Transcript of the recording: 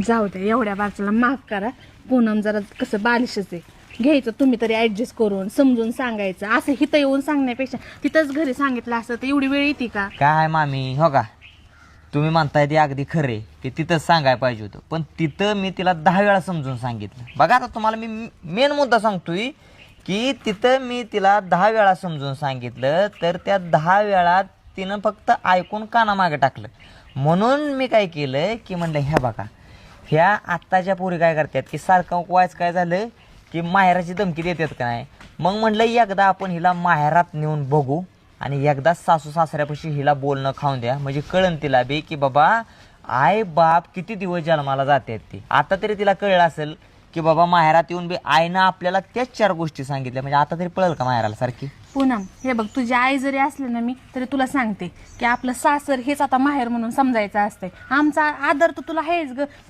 जाऊ द्या, एवढ्या बारच्याला माफ करा. पूनम जरा कसं बालिशच आहे. घ्यायचं तुम्ही तरी ऍडजस्ट करून, समजून सांगायचं. असं हिथं येऊन सांगण्यापेक्षा तिथंच घरी सांगितलं असतं तर एवढी वेळ येते का? काय मामी हो का, तुम्ही म्हणताय ते अगदी खरे की तिथंच सांगायला पाहिजे होतं, पण तिथं मी तिला 10 वेळा समजून सांगितलं. बघा आता तुम्हाला मी मेन मुद्दा सांगतोय की तिथं मी तिला 10 वेळा समजून सांगितलं, तर त्या 10 वेळा तिनं फक्त ऐकून कानामागे टाकलं. म्हणून मी काय केलं की म्हणलं ह्या बघा, ह्या आत्ताच्या पोरी काय करतात की सारखं वायच काय झालं की माहेराची धमकी देतात का नाही. मग म्हणलं एकदा आपण हिला माहेरात नेऊन बघू आणि एकदा सासू सासऱ्यापाशी हिला बोलणं खाऊन द्या, म्हणजे कळन तिला बी की बाबा आई बाप किती दिवस जन्माला जातात ती. आता तरी तिला कळलं असेल की बाबा माहेरात येऊन बी आईनं आपल्याला त्याच 4 गोष्टी सांगितल्या, म्हणजे आता तरी पळेल का माहेराला सारखी. पूनम हे बघ, तुझी आई जरी असली ना मी तरी तुला सांगते की आपलं सासर हेच आता माहेर म्हणून समजायचं असतंय. आमचा आदर तर तुला आहेच ग.